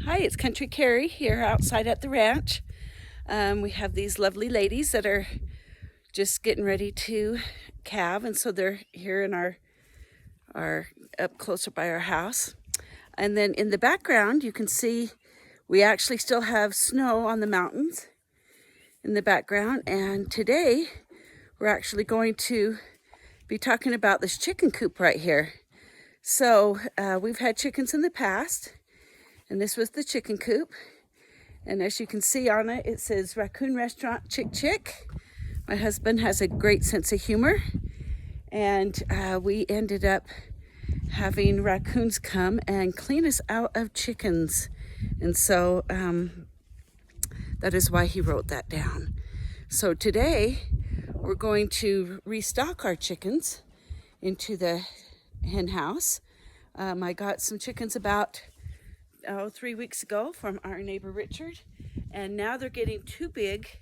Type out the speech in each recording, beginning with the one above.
Hi, it's Country Carrie here outside at the ranch. We have these lovely ladies that are just getting ready to calve, and so they're here in our up closer by our house. And then in the background, you can see we actually still have snow on the mountains in the background. And today, we're actually going to be talking about this chicken coop right here. So we've had chickens in the past. And this was the chicken coop. And as you can see on it, it says Raccoon Restaurant Chick Chick. My husband has a great sense of humor. And we ended up having raccoons come and clean us out of chickens. And so that is why he wrote that down. So today we're going to restock our chickens into the hen house. I got some chickens about 3 weeks ago from our neighbor Richard, and now they're getting too big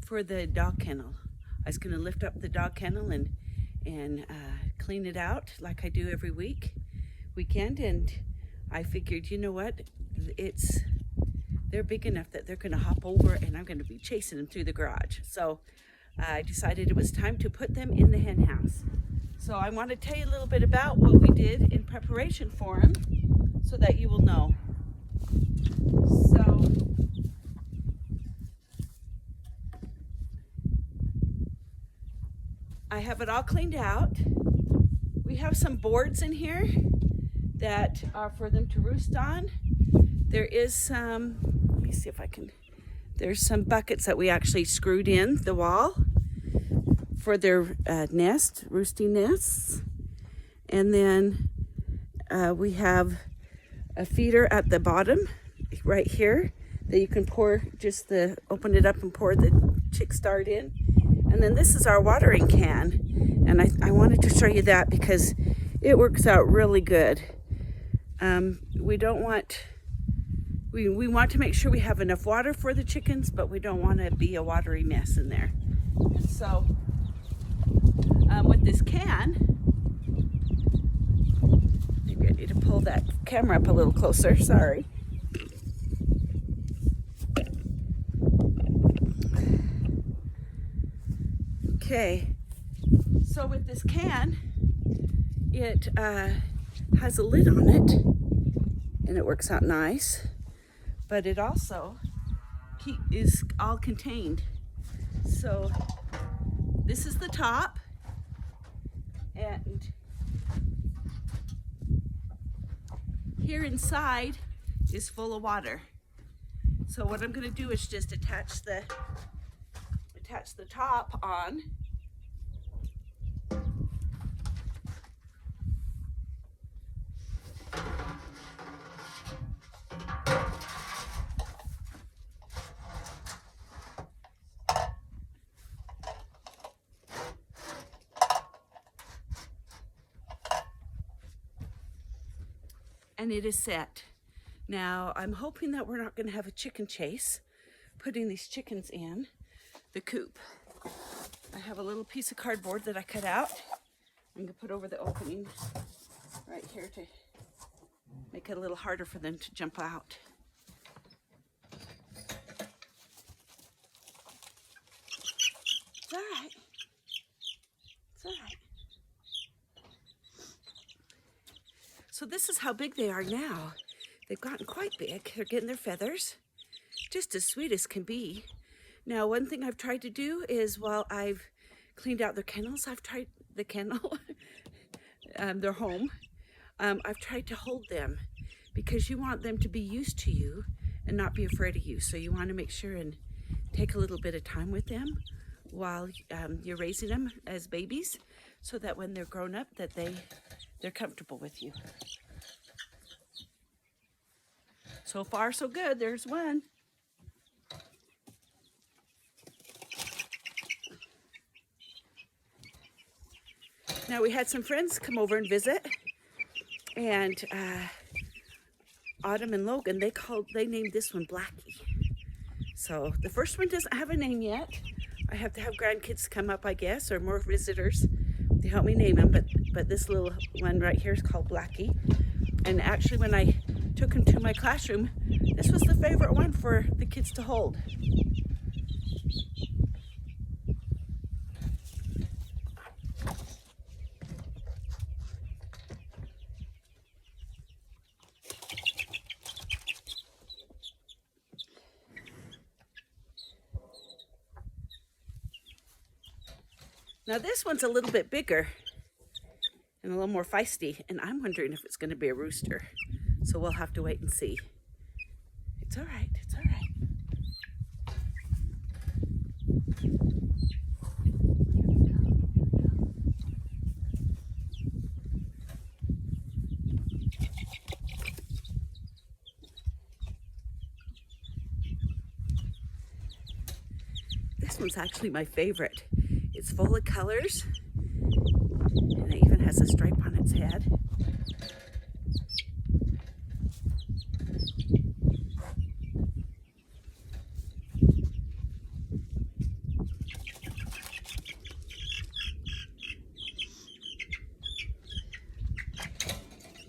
for the dog kennel. I was going to lift up the dog kennel and clean it out like I do every weekend, and I figured, you know what, they're big enough that they're going to hop over and I'm going to be chasing them through the garage. So I decided it was time to put them in the hen house. So I want to tell you a little bit about what we did in preparation for them so that you will know. So I have it all cleaned out. We have some boards in here that are for them to roost on. There is some, let me see if I can, there's some buckets that we actually screwed in the wall for their roosting nests. And then we have a feeder at the bottom right here that you can pour open it up and pour the chick start in. And then this is our watering can. And I wanted to show you that because it works out really good. We want to make sure we have enough water for the chickens, but we don't want to be a watery mess in there. And so with this can, maybe I need to pull that camera up a little closer, sorry. Okay, so with this can, it has a lid on it, and it works out nice, but it also is all contained. So this is the top, and here inside is full of water. So what I'm going to do is just attach the top on. And it is set. Now, I'm hoping that we're not going to have a chicken chase putting these chickens in the coop. I have a little piece of cardboard that I cut out. I'm going to put over the opening right here to make it a little harder for them to jump out. It's all right. It's all right. So this is how big they are now. They've gotten quite big. They're getting their feathers, just as sweet as can be. Now, one thing I've tried to do is while I've cleaned out their kennels, I've tried the kennel, their home. I've tried to hold them because you want them to be used to you and not be afraid of you. So you want to make sure and take a little bit of time with them while you're raising them as babies, so that when they're grown up, that they're comfortable with you. So far, so good. There's one. Now, we had some friends come over and visit, and Autumn and Logan, they named this one Blackie. So the first one doesn't have a name yet. I have to have grandkids come up, I guess, or more visitors to help me name them. But this little one right here is called Blackie. And actually when I took him to my classroom, this was the favorite one for the kids to hold. Now this one's a little bit bigger and a little more feisty, and I'm wondering if it's going to be a rooster. So we'll have to wait and see. It's all right, it's all right. This one's actually my favorite. It's full of colors, and it even has a stripe on its head.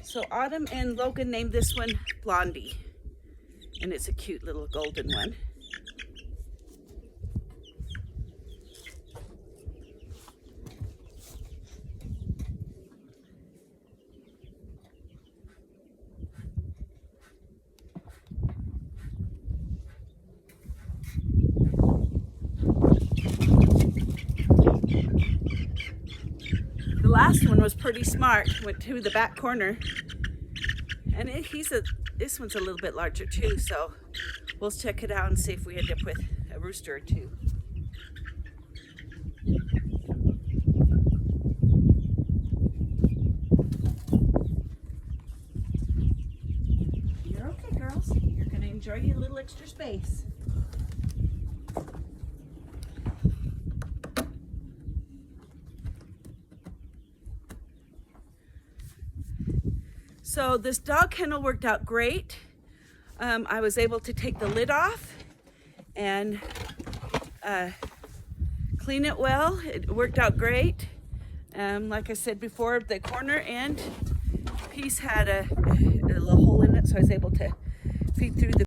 So Autumn and Logan named this one Blondie, and it's a cute little golden one. The last one was pretty smart, went to the back corner, and this one's a little bit larger too, so we'll check it out and see if we end up with a rooster or two. You're okay, girls. You're gonna enjoy your little extra space. So this dog kennel worked out great. I was able to take the lid off and clean it well. It worked out great. Like I said before, the corner end piece had a little hole in it, so I was able to feed through the